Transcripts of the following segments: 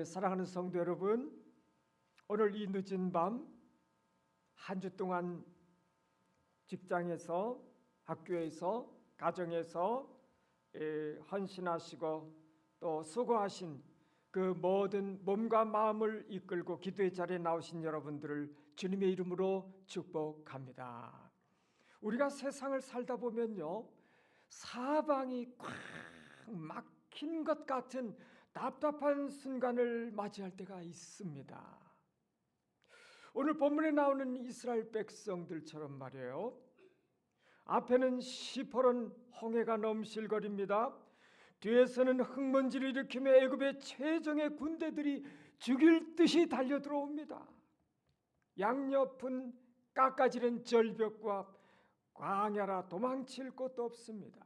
사랑하는 성도 여러분, 오늘 이 늦은 밤 한 주 동안 직장에서, 학교에서, 가정에서 헌신하시고 또 수고하신 그 모든 몸과 마음을 이끌고 기도의 자리에 나오신 여러분들을 주님의 이름으로 축복합니다. 우리가 세상을 살다 보면요, 사방이 꽉 막힌 것 같은 답답한 순간을 맞이할 때가 있습니다. 오늘 본문에 나오는 이스라엘 백성들처럼 말이에요, 앞에는 시퍼런 홍해가 넘실거립니다. 뒤에서는 흙먼지를 일으키며 애굽의 최정예 군대들이 죽일 듯이 달려 들어옵니다. 양옆은 깎아지른 절벽과 광야라 도망칠 곳도 없습니다.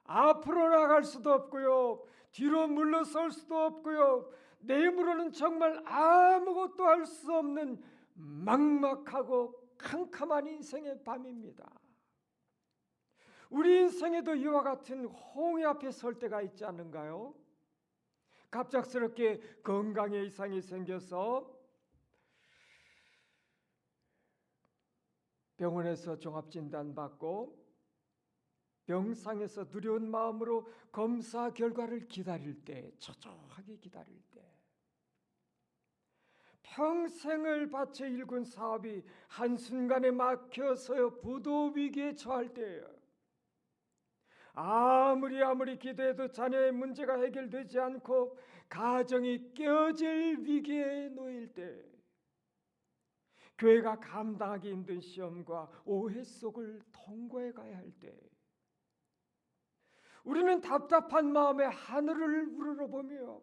앞으로 나갈 수도 없고요, 뒤로 물러설 수도 없고요, 내 힘으로는 정말 아무것도 할 수 없는 막막하고 캄캄한 인생의 밤입니다. 우리 인생에도 이와 같은 홍해 앞에 설 때가 있지 않는가요? 갑작스럽게 건강에 이상이 생겨서 병원에서 종합진단 받고 병상에서 두려운 마음으로 검사 결과를 기다릴 때, 초조하게 기다릴 때, 평생을 바쳐 일군 사업이 한순간에 막혀서요 부도 위기에 처할 때예요. 아무리 기도해도 자녀의 문제가 해결되지 않고 가정이 깨어질 위기에 놓일 때, 교회가 감당하기 힘든 시험과 오해 속을 통과해 가야 할 때, 우리는 답답한 마음에 하늘을 우러러보며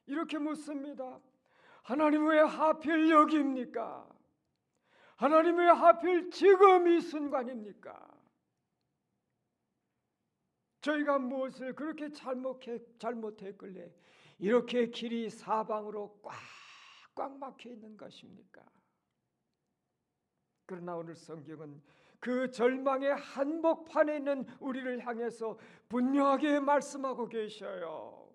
이렇게 묻습니다. 하나님, 왜 하필 여기입니까? 하나님, 왜 하필 지금 이 순간입니까? 저희가 무엇을 그렇게 잘못했길래 이렇게 길이 사방으로 꽉 막혀 있는 것입니까? 그러나 오늘 성경은 그 절망의 한복판에 있는 우리를 향해서 분명하게 말씀하고 계셔요.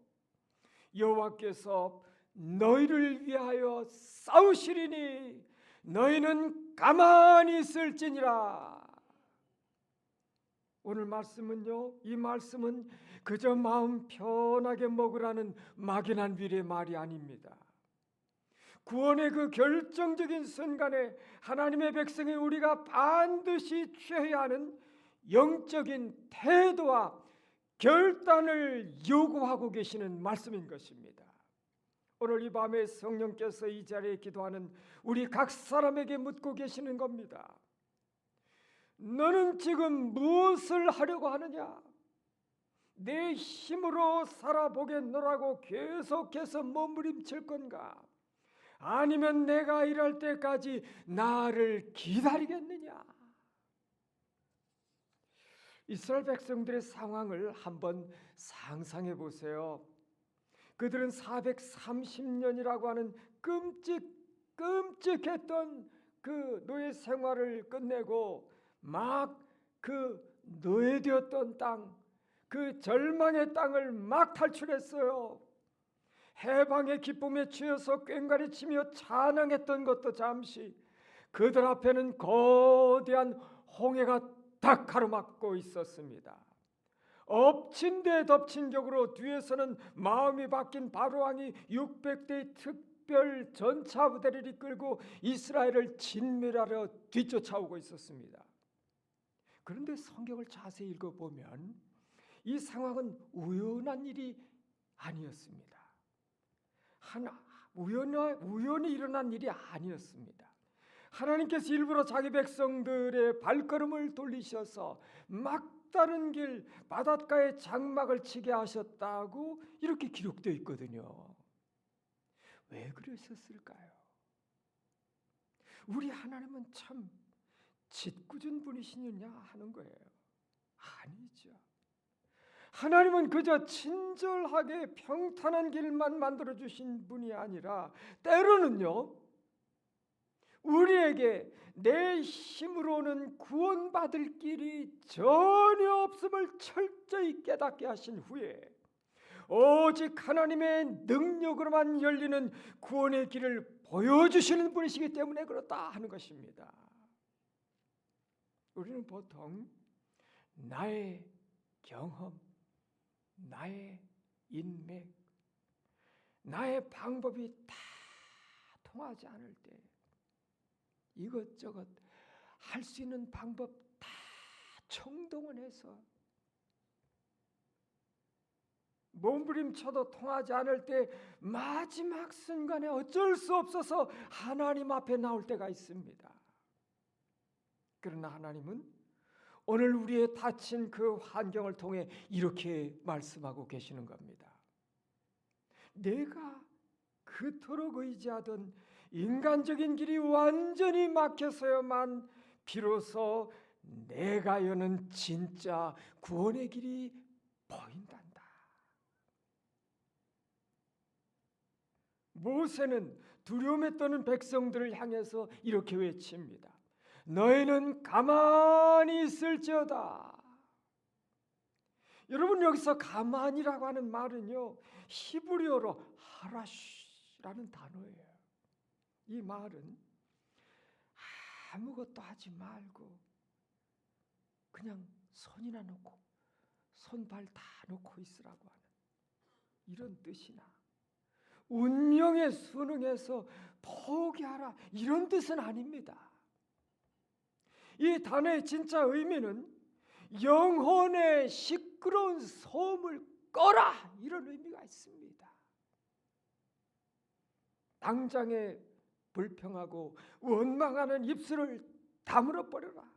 여호와께서 너희를 위하여 싸우시리니 너희는 가만히 있을지니라. 오늘 말씀은요, 이 말씀은 그저 마음 편하게 먹으라는 막연한 위로의 말이 아닙니다. 구원의 그 결정적인 순간에 하나님의 백성의 우리가 반드시 취해야 하는 영적인 태도와 결단을 요구하고 계시는 말씀인 것입니다. 오늘 이 밤에 성령께서 이 자리에 기도하는 우리 각 사람에게 묻고 계시는 겁니다. 너는 지금 무엇을 하려고 하느냐? 내 힘으로 살아보겠노라고 계속해서 몸부림칠 건가? 아니면 내가 일할 때까지 나를 기다리겠느냐? 이스라엘 백성들의 상황을 한번 상상해 보세요. 그들은 430년이라고 하는 끔찍했던 그 노예 생활을 끝내고 막 그 노예되었던 땅, 그 절망의 땅을 막 탈출했어요. 해방의 기쁨에 취해서 꽹과리치며 찬양했던 것도 잠시, 그들 앞에는 거대한 홍해가 딱 가로막고 있었습니다. 엎친 데 덮친 격으로 뒤에서는 마음이 바뀐 바로왕이 600대의 특별 전차 부대를 이끌고 이스라엘을 진멸하려 뒤쫓아오고 있었습니다. 그런데 성경을 자세히 읽어보면 이 상황은 우연한 일이 아니었습니다. 우연히 일어난 일이 아니었습니다. 하나님께서 일부러 자기 백성들의 발걸음을 돌리셔서 막다른 길 바닷가에 장막을 치게 하셨다고 이렇게 기록되어 있거든요. 왜 그러셨을까요? 우리 하나님은 참 짓궂은 분이시느냐 하는 거예요. 아니죠. 하나님은 그저 친절하게 평탄한 길만 만들어주신 분이 아니라 때로는요, 우리에게 내 힘으로는 구원받을 길이 전혀 없음을 철저히 깨닫게 하신 후에 오직 하나님의 능력으로만 열리는 구원의 길을 보여주시는 분이시기 때문에 그렇다 하는 것입니다. 우리는 보통 나의 경험, 나의 인맥, 나의 방법이 다 통하지 않을 때 이것저것 할 수 있는 방법 다 총동원해서 몸부림쳐도 통하지 않을 때 마지막 순간에 어쩔 수 없어서 하나님 앞에 나올 때가 있습니다. 그러나 하나님은 오늘 우리의 닫힌 그 환경을 통해 이렇게 말씀하고 계시는 겁니다. 내가 그토록 의지하던 인간적인 길이 완전히 막혀서야만 비로소 내가 여는 진짜 구원의 길이 보인단다. 모세는 두려움에 떠는 백성들을 향해서 이렇게 외칩니다. 너희는 가만히 있을지어다. 여러분, 여기서 가만히라고 하는 말은요, 히브리어로 하라시라는 단어예요. 이 말은 아무것도 하지 말고 그냥 손이나 놓고 손발 다 놓고 있으라고 하는 이런 뜻이나 운명에 순응해서 포기하라 이런 뜻은 아닙니다. 이 단어의 진짜 의미는 영혼의 시끄러운 소음을 꺼라 이런 의미가 있습니다. 당장에 불평하고 원망하는 입술을 다물어 버려라.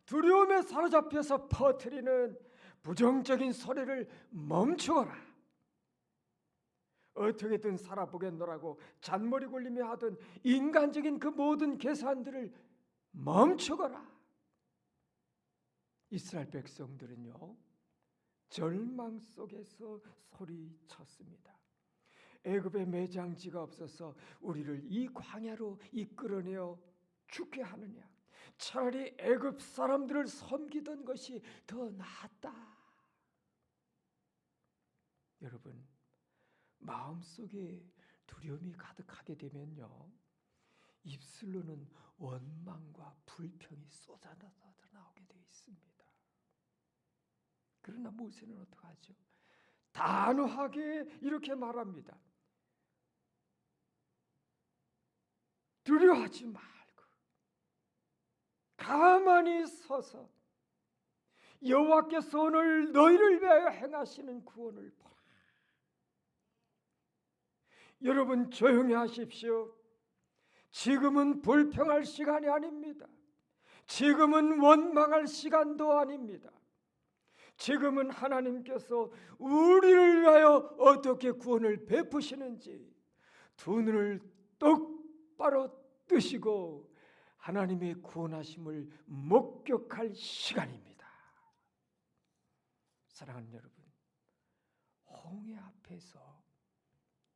두려움에 사로잡혀서 퍼뜨리는 부정적인 소리를 멈추어라. 어떻게든 살아보겠노라고 잔머리 굴리며 하던 인간적인 그 모든 계산들을 멈추거라. 이스라엘 백성들은요, 절망 속에서 소리쳤습니다. 애굽의 매장지가 없어서 우리를 이 광야로 이끌어내어 죽게 하느냐. 차라리 애굽 사람들을 섬기던 것이 더 낫다. 여러분, 마음속에 두려움이 가득하게 되면요, 입술로는 원망과 불평이 쏟아져 나오게 되어 있습니다. 그러나 모세는 어떡하죠? 단호하게 이렇게 말합니다. 두려워하지 말고 가만히 서서 여호와께서 오늘 너희를 위하여 행하시는 구원을 보라. 여러분, 조용히 하십시오. 지금은 불평할 시간이 아닙니다. 지금은 원망할 시간도 아닙니다. 지금은 하나님께서 우리를 위하여 어떻게 구원을 베푸시는지 두 눈을 똑바로 뜨시고 하나님의 구원하심을 목격할 시간입니다. 사랑하는 여러분, 홍해 앞에서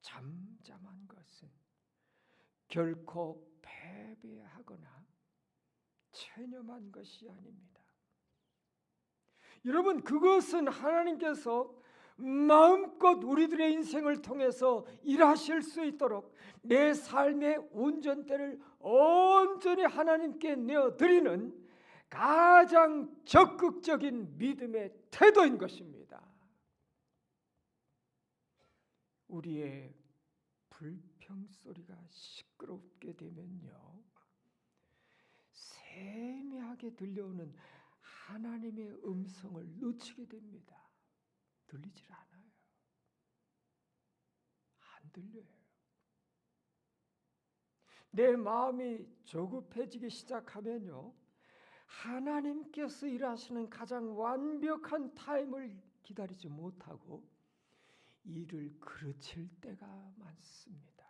잠잠한 것은 결코 패배하거나 체념한 것이 아닙니다. 여러분, 그것은 하나님께서 마음껏 우리들의 인생을 통해서 일하실 수 있도록 내 삶의 운전대를 온전히 하나님께 내어드리는 가장 적극적인 믿음의 태도인 것입니다. 우리의 불평소리가 시끄럽게 되면요, 세미하게 들려오는 하나님의 음성을 놓치게 됩니다. 들리질 않아요. 안 들려요. 내 마음이 조급해지기 시작하면요, 하나님께서 일하시는 가장 완벽한 타임을 기다리지 못하고 일을 그르칠 때가 많습니다.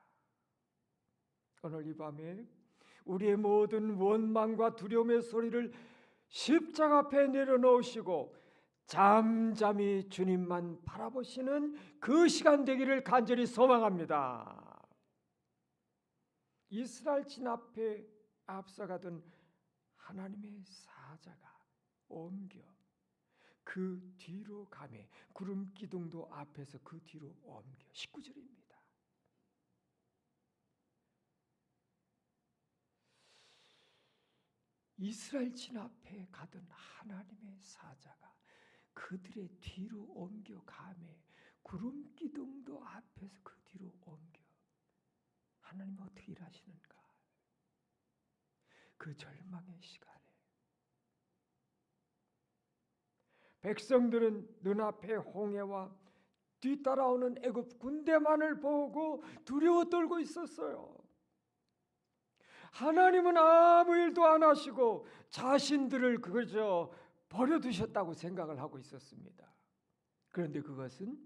오늘 이 밤에 우리의 모든 원망과 두려움의 소리를 십자가 앞에 내려놓으시고 잠잠히 주님만 바라보시는 그 시간 되기를 간절히 소망합니다. 이스라엘 진 앞에 앞서가던 하나님의 사자가 옮겨 그 뒤로 가매 구름 기둥도 앞에서 그 뒤로 옮겨. 19절입니다. 이스라엘 진압해 가던 하나님의 사자가 그들의 뒤로 옮겨 가매 구름 기둥도 앞에서 그 뒤로 옮겨. 하나님은 어떻게 일하시는가? 그 절망의 시간에 백성들은 눈앞에 홍해와 뒤따라오는 애굽 군대만을 보고 두려워 떨고 있었어요. 하나님은 아무 일도 안 하시고 자신들을 그저 버려두셨다고 생각을 하고 있었습니다. 그런데 그것은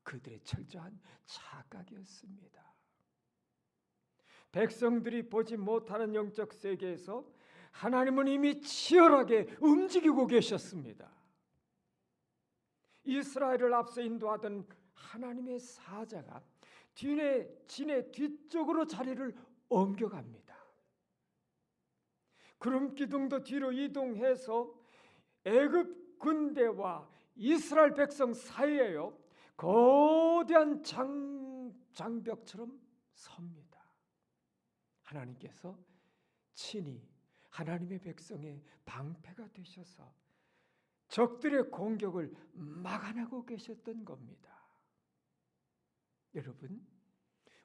그들의 철저한 착각이었습니다. 백성들이 보지 못하는 영적 세계에서 하나님은 이미 치열하게 움직이고 계셨습니다. 이스라엘을 앞서 인도하던 하나님의 사자가 진의 뒤쪽으로 자리를 옮겨갑니다. 구름 기둥도 뒤로 이동해서 애굽 군대와 이스라엘 백성 사이에요 거대한 장벽처럼 섭니다. 하나님께서 친히 하나님의 백성의 방패가 되셔서 적들의 공격을 막아내고 계셨던 겁니다. 여러분,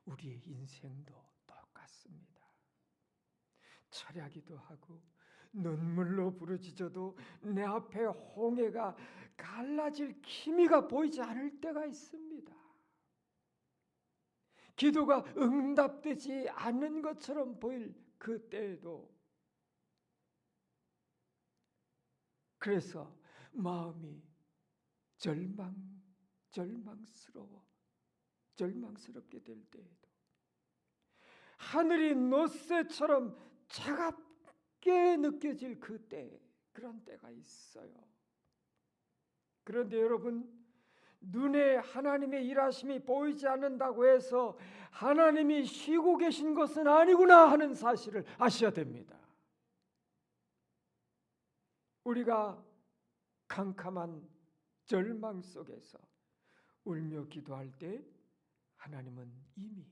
우리의 인생도 똑같습니다. 철야기도 하고 눈물로 부르짖어도 내 앞에 홍해가 갈라질 기미가 보이지 않을 때가 있습니다. 기도가 응답되지 않는 것처럼 보일 그 때에도 그래서 마음이 절망스럽게 될 때에도 하늘이 노새처럼 차갑게 느껴질 그때, 그런 때가 있어요. 그런데 여러분, 눈에 하나님의 일하심이 보이지 않는다고 해서 하나님이 쉬고 계신 것은 아니구나 하는 사실을 아셔야 됩니다. 우리가 캄캄한 절망 속에서 울며 기도할 때 하나님은 이미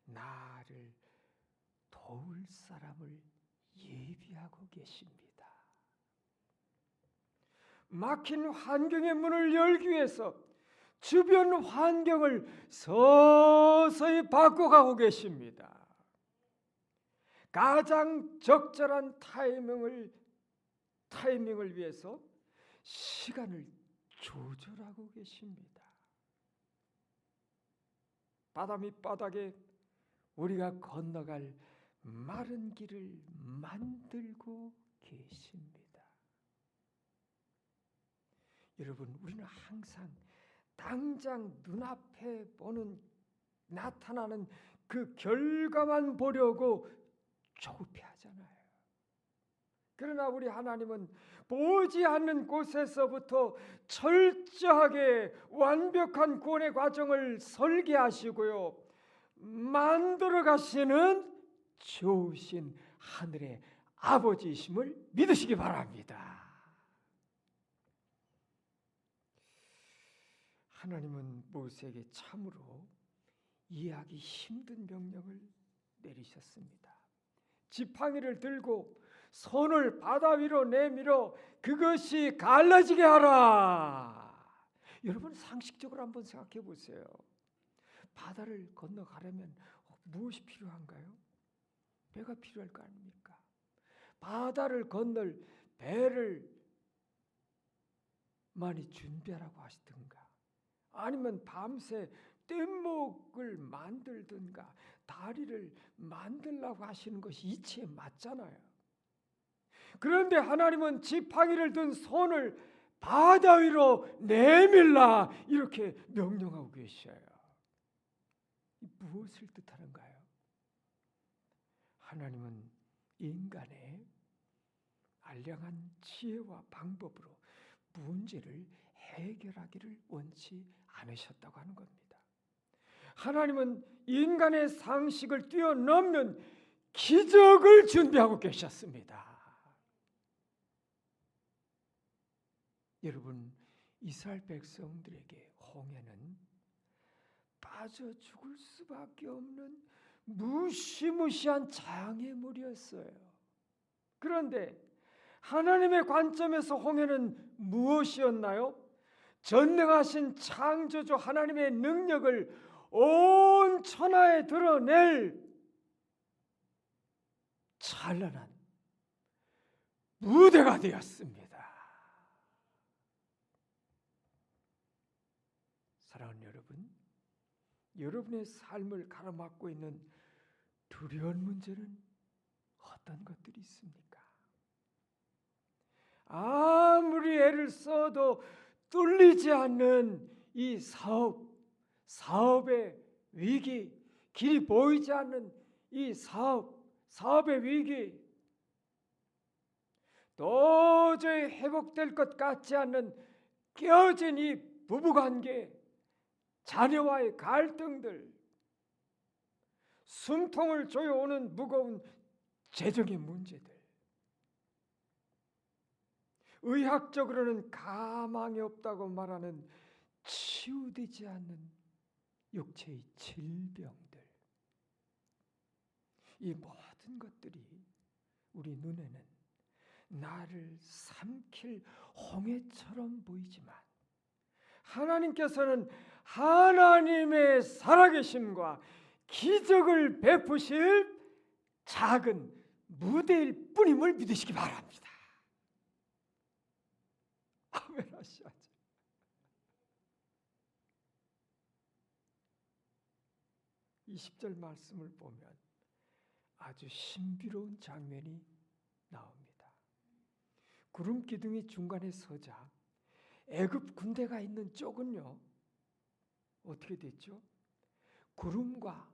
나를 도울 사람을 예비하고 계십니다. 막힌 환경의 문을 열기 위해서 주변 환경을 서서히 바꿔가고 계십니다. 가장 적절한 타이밍을 위해서 시간을 조절하고 계십니다. 바다 밑바닥에 우리가 건너갈 마른 길을 만들고 계십니다. 여러분, 우리는 항상 당장 눈앞에 나타나는 그 결과만 보려고 조급해하잖아요. 그러나 우리 하나님은 보지 않는 곳에서부터 철저하게 완벽한 구원의 과정을 설계하시고요, 만들어 가시는 좋으신 하늘의 아버지이심을 믿으시기 바랍니다. 하나님은 모세에게 참으로 이해하기 힘든 명령을 내리셨습니다. 지팡이를 들고 손을 바다 위로 내밀어 그것이 갈라지게 하라. 여러분, 상식적으로 한번 생각해 보세요. 바다를 건너가려면 무엇이 필요한가요? 배가 필요할 거 아닙니까? 바다를 건널 배를 많이 준비하라고 하시든가, 아니면 밤새 뗏목을 만들든가 다리를 만들라고 하시는 것이 이치에 맞잖아요. 그런데 하나님은 지팡이를 든 손을 바다 위로 내밀라 이렇게 명령하고 계셔요. 무엇을 뜻하는가요? 하나님은 인간의 알량한 지혜와 방법으로 문제를 해결하기를 원치 않으셨다고 하는 겁니다. 하나님은 인간의 상식을 뛰어넘는 기적을 준비하고 계셨습니다. 여러분, 이스라엘 백성들에게 홍해는 빠져 죽을 수밖에 없는 무시무시한 장애물이었어요. 그런데 하나님의 관점에서 홍해는 무엇이었나요? 전능하신 창조주 하나님의 능력을 온 천하에 드러낼 찬란한 무대가 되었습니다. 사랑하는 여러분, 여러분의 삶을 가로막고 있는 두려운 문제는 어떤 것들이 있습니까? 아무리 애를 써도 뚫리지 않는 이 사업의 위기, 길이 보이지 않는 이 사업의 위기, 도저히 회복될 것 같지 않는 깨어진 이 부부관계, 자녀와의 갈등들, 숨통을 조여오는 무거운 재정의 문제들, 의학적으로는 가망이 없다고 말하는 치유되지 않는 육체의 질병들, 이 모든 것들이 우리 눈에는 나를 삼킬 홍해처럼 보이지만 하나님께서는 하나님의 살아계심과 기적을 베푸실 작은 무대일 뿐임을 믿으시기 바랍니다. 아멘 하시죠. 20절 말씀을 보면 아주 신비로운 장면이 나옵니다. 구름 기둥이 중간에 서자 애굽 군대가 있는 쪽은요, 어떻게 됐죠? 구름과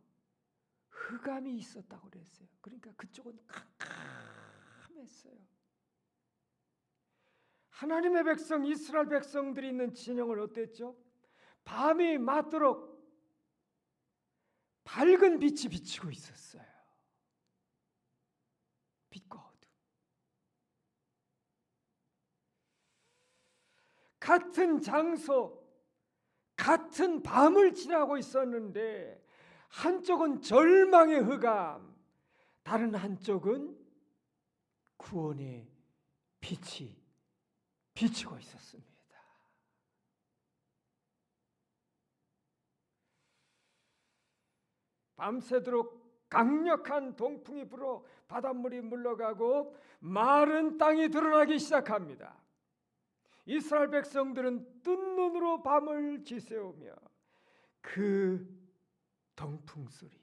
흑암이 있었다고 그랬어요. 그러니까 그쪽은 캄캄했어요. 하나님의 백성 이스라엘 백성들이 있는 진영은 어땠죠? 밤이 맞도록 밝은 빛이 비치고 있었어요. 빛과 어둠. 같은 장소, 같은 밤을 지나고 있었는데 한쪽은 절망의 흑암, 다른 한쪽은 구원의 빛이 비치고 있었습니다. 밤새도록 강력한 동풍이 불어 바닷물이 물러가고 마른 땅이 드러나기 시작합니다. 이스라엘 백성들은 뜬 눈으로 밤을 지새우며 그 동풍 소리,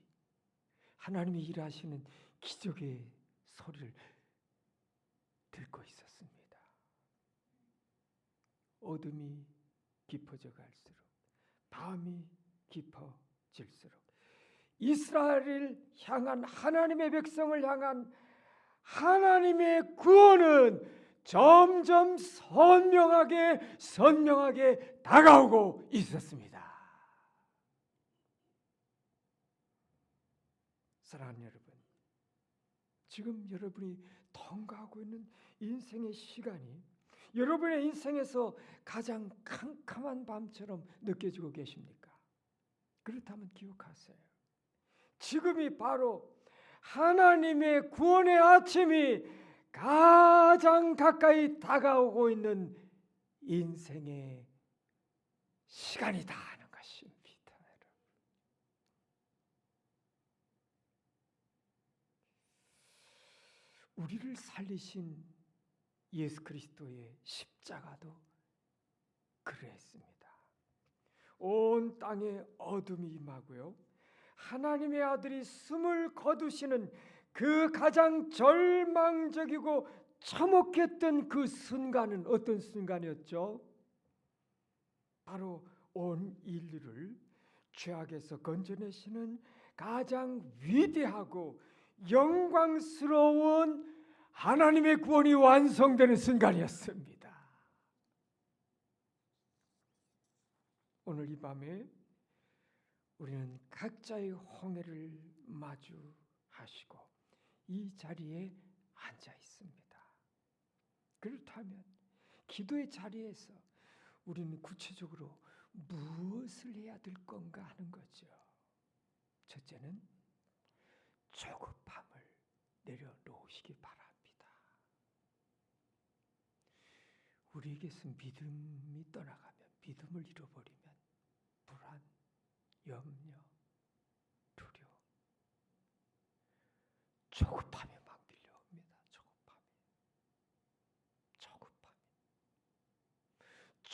하나님이 일하시는 기적의 소리를 듣고 있었습니다. 어둠이 깊어져 갈수록, 밤이 깊어질수록 이스라엘을 향한 하나님의 백성을 향한 하나님의 구원은 점점 선명하게 다가오고 있었습니다. 사랑하는 여러분, 지금 여러분이 통과하고 있는 인생의 시간이 여러분의 인생에서 가장 캄캄한 밤처럼 느껴지고 계십니까? 그렇다면 기억하세요. 지금이 바로 하나님의 구원의 아침이 가장 가까이 다가오고 있는 인생의 시간이다 하는 것입니다. 우리를 살리신 예수 그리스도의 십자가도 그랬습니다. 온 땅에 어둠이 임하고요, 하나님의 아들이 숨을 거두시는 그 가장 절망적이고 참혹했던 그 순간은 어떤 순간이었죠? 바로 온 인류를 죄악에서 건져내시는 가장 위대하고 영광스러운 하나님의 구원이 완성되는 순간이었습니다. 오늘 이 밤에 우리는 각자의 홍해를 마주하시고 이 자리에 앉아 있습니다. 그렇다면 기도의 자리에서 우리는 구체적으로 무엇을 해야 될 건가 하는 거죠. 첫째는 조급함을 내려놓으시기 바랍니다. 우리에게서 믿음이 떠나가면, 믿음을 잃어버리면 불안, 염려, 두려움, 조급함이 막 밀려옵니다.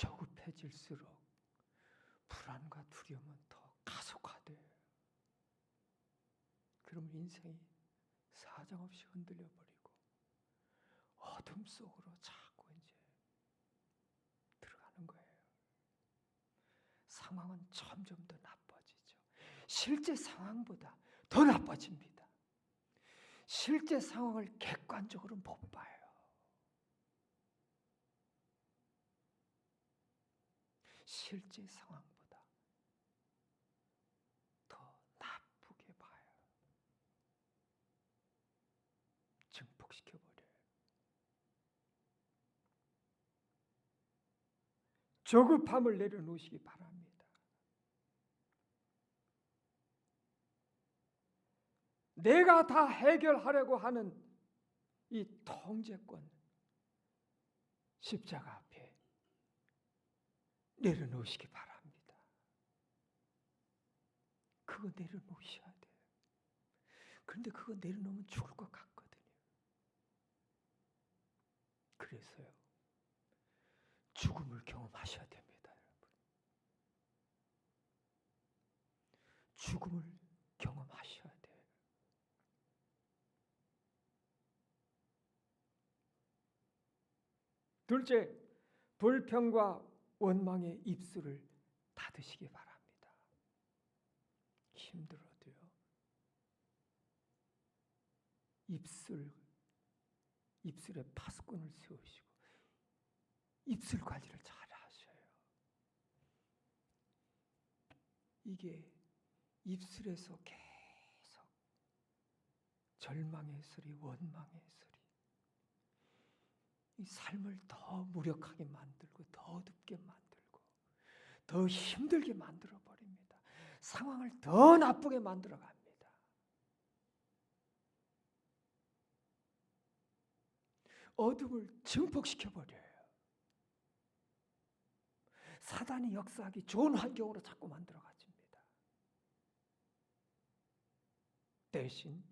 조급해질수록 불안과 두려움은 더 가속화돼요. 그러면 인생이 사정없이 흔들려 버리고 어둠 속으로 자꾸 이제 들어가는 거예요. 상황은 점점 더 나빠지죠. 실제 상황보다 더 나빠집니다. 실제 상황을 객관적으로 못 봐요. 실제 상황보다 더 나쁘게 봐요. 증폭시켜버려요. 조급함을 내려놓으시기 바랍니다. 내가 다 해결하려고 하는 이 통제권, 십자가 앞에 내려놓으시기 바랍니다. 그거 내려놓으셔야 돼요. 그런데 그거 내려놓으면 죽을 것 같거든요. 그래서요, 죽음을 경험하셔야 됩니다, 여러분. 죽음을 경험하셔야 돼요. 둘째, 불평과 원망의 입술을 닫으시기 바랍니다. 힘들어도요, 입술에 파수꾼을 세우시고 입술 관리를 잘 하셔요. 이게 입술에서 계속 절망의 소리, 원망의 소리, 이 삶을 더 무력하게 만들고 더 어둡게 만들고 더 힘들게 만들어 버립니다. 상황을 더 나쁘게 만들어 갑니다. 어둠을 증폭시켜 버려요. 사단이 역사하기 좋은 환경으로 자꾸 만들어 가집니다. 대신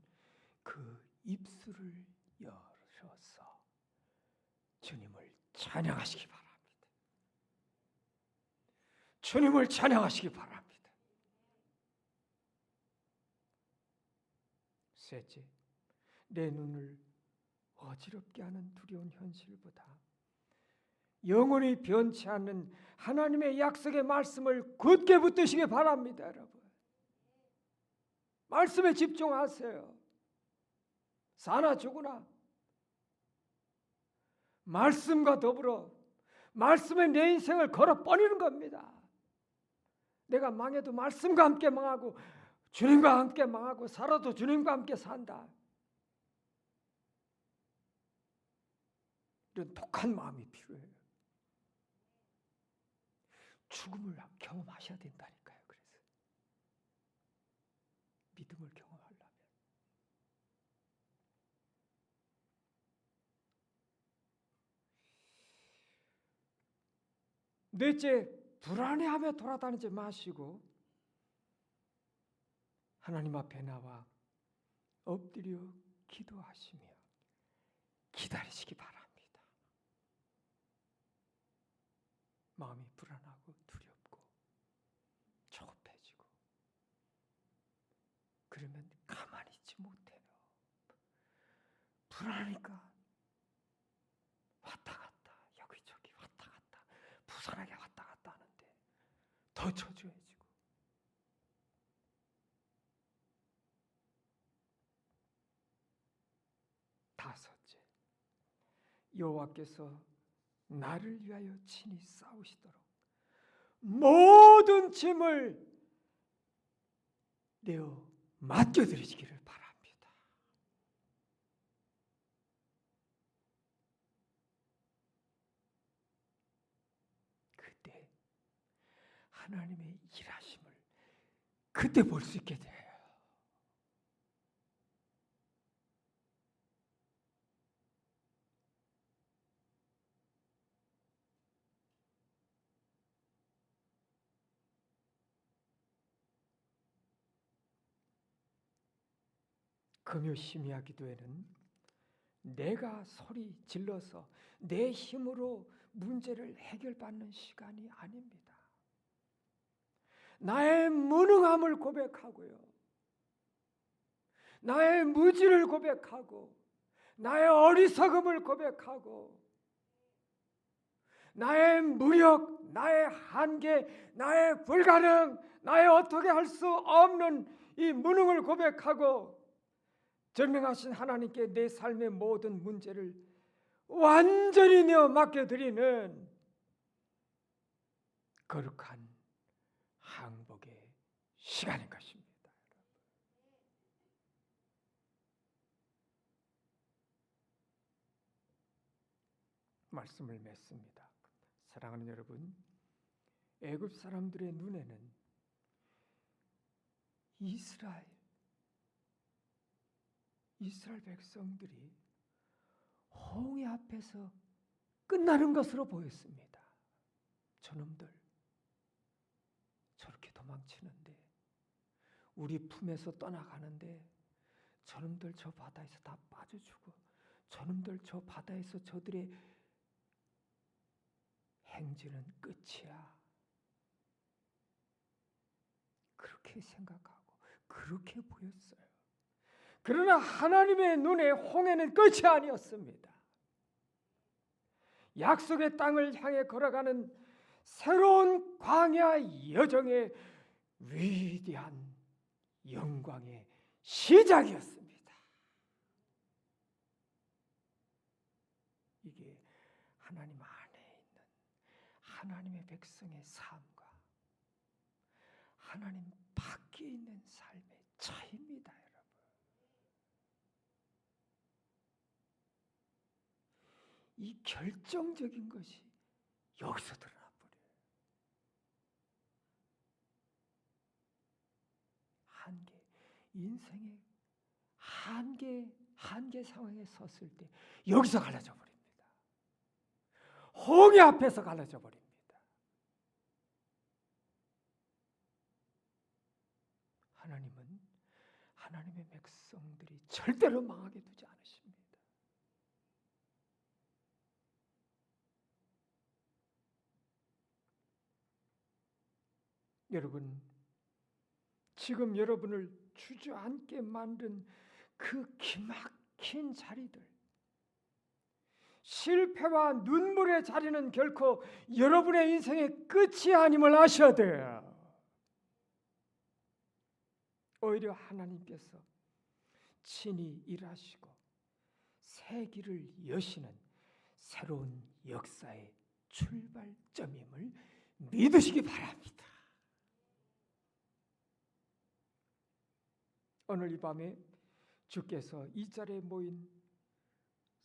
그 입술을 열어서 주님을 찬양하시기 바랍니다. 주님을 찬양하시기 바랍니다. 셋째, 내 눈을 어지럽게 하는 두려운 현실보다 영원히 변치 않는 하나님의 약속의 말씀을 굳게 붙드시기 바랍니다, 여러분. 말씀에 집중하세요. 사나 죽으나 말씀과 더불어 말씀에 내 인생을 걸어 버리는 겁니다. 내가 망해도 말씀과 함께 망하고 주님과 함께 망하고 살아도 주님과 함께 산다. 이런 독한 마음이 필요해요. 죽음을 경험하셔야 된다니까요. 그래서 믿음을 경험하려면. 넷째, 불안해하며 돌아다니지 마시고 하나님 앞에 나와 엎드려 기도하시며 기다리시기 바랍니다. 마음이 불안하고 두렵고 조급해지고 그러면 가만히 있지 못해요. 불안하니까 왔다 갔다 여기저기 왔다 갔다 부산하게 왔다 갔다 하는데 더 초조해지고 다섯째, 여호와께서 나를 위하여 친히 싸우시도록 모든 짐을 내어 맡겨드리시기를 바랍니다. 하나님의 일하심을 그때 볼 수 있게 돼요. 금요 심야 기도에는 내가 소리 질러서 내 힘으로 문제를 해결받는 시간이 아닙니다. 나의 무능함을 고백하고요. 나의 무지를 고백하고 나의 어리석음을 고백하고 나의 무력, 나의 한계, 나의 불가능, 나의 어떻게 할 수 없는 이 무능을 고백하고 전능하신 하나님께 내 삶의 모든 문제를 완전히 내어 맡겨드리는 거룩한 항복의 시간인 것입니다. 말씀을 맺습니다. 사랑하는 여러분, 애굽 사람들의 눈에는 이스라엘 백성들이 홍해 앞에서 끝나는 것으로 보였습니다. 저놈들 저렇게 도망치는데, 우리 품에서 떠나가는데 저놈들 저 바다에서 다 빠져 죽어. 저놈들 저 바다에서 저들의 행진은 끝이야. 그렇게 생각하고 그렇게 보였어요. 그러나 하나님의 눈에 홍해는 끝이 아니었습니다. 약속의 땅을 향해 걸어가는 새로운 광야 여정의 위대한 영광의 시작이었습니다. 이게 하나님 안에 있는 하나님의 백성의 삶과 하나님 밖에 있는 삶의 차이입니다, 여러분. 이 결정적인 것이 여기서 드러나 버려요. 한계, 인생의 한계 상황에 섰을 때 여기서 갈라져 버립니다. 홍해 앞에서 갈라져 버립니다. 하나님은 하나님의 백성들이 절대로 망하게 두지 않으십니다. 여러분, 지금 여러분을 주저앉게 만든 그 기막힌 자리들, 실패와 눈물의 자리는 결코 여러분의 인생의 끝이 아님을 아셔야 돼요. 오히려 하나님께서 친히 일하시고 새 길을 여시는 새로운 역사의 출발점임을 믿으시기 바랍니다. 오늘 이 밤에 주께서 이 자리에 모인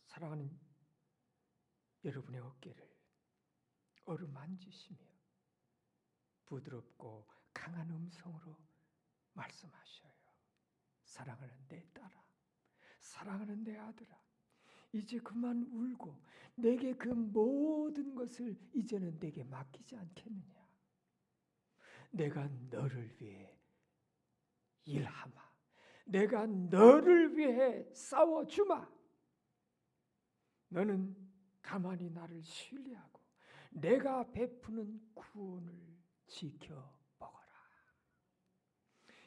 사랑하는 여러분의 어깨를 어루만지시며 부드럽고 강한 음성으로 말씀하셔요. 사랑하는 내 딸아, 사랑하는 내 아들아, 이제 그만 울고 내게 그 모든 것을 이제는 내게 맡기지 않겠느냐. 내가 너를 위해 일하마. 내가 너를 위해 싸워주마. 너는 가만히 나를 신뢰하고 내가 베푸는 구원을 지켜보거라.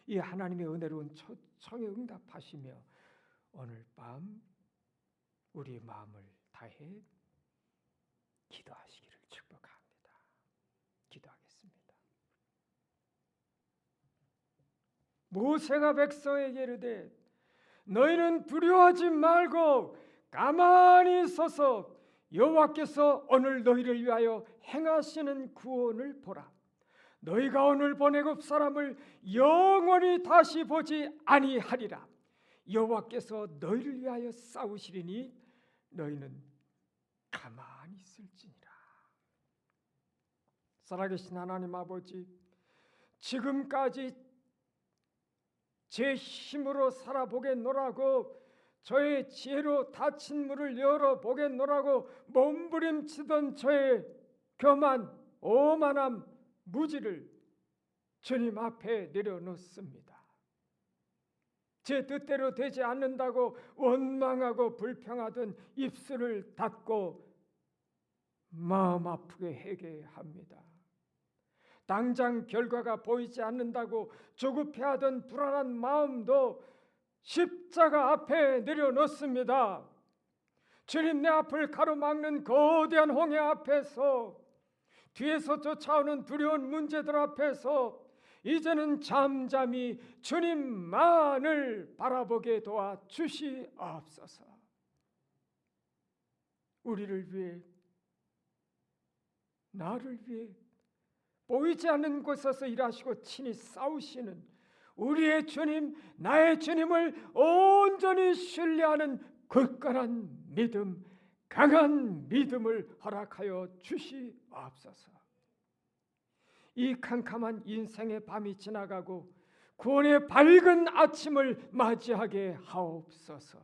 이 하나님의 은혜로운 초청에 응답하시며 오늘 밤 우리의 마음을 다해 기도하시기를 축복합니다. 기도하겠습니다. 모세가 백성에게 이르되 너희는 두려워하지 말고 가만히 서서 여호와께서 오늘 너희를 위하여 행하시는 구원을 보라. 너희가 오늘 본 애굽 사람을 영원히 다시 보지 아니하리라. 여호와께서 너희를 위하여 싸우시리니 너희는 가만히 있을지니라. 살아계신 하나님 아버지, 지금까지 제 힘으로 살아보겠노라고, 저의 지혜로 닫힌 문을 열어보겠노라고 몸부림치던 저의 교만, 오만함, 무지를 주님 앞에 내려놓습니다. 제 뜻대로 되지 않는다고 원망하고 불평하던 입술을 닫고 마음 아프게 회개합니다. 당장 결과가 보이지 않는다고 조급해하던 불안한 마음도 십자가 앞에 내려놓습니다. 주님, 내 앞을 가로막는 거대한 홍해 앞에서, 뒤에서 쫓아오는 두려운 문제들 앞에서 이제는 잠잠히 주님만을 바라보게 도와 주시옵소서. 우리를 위해, 나를 위해 보이지 않는 곳에서 일하시고 친히 싸우시는 우리의 주님, 나의 주님을 온전히 신뢰하는 굳건한 믿음, 강한 믿음을 허락하여 주시옵소서. 이 캄캄한 인생의 밤이 지나가고 구원의 밝은 아침을 맞이하게 하옵소서.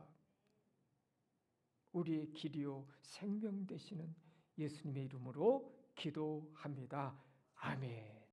우리의 길이요 생명 되시는 예수님의 이름으로 기도합니다. 아멘.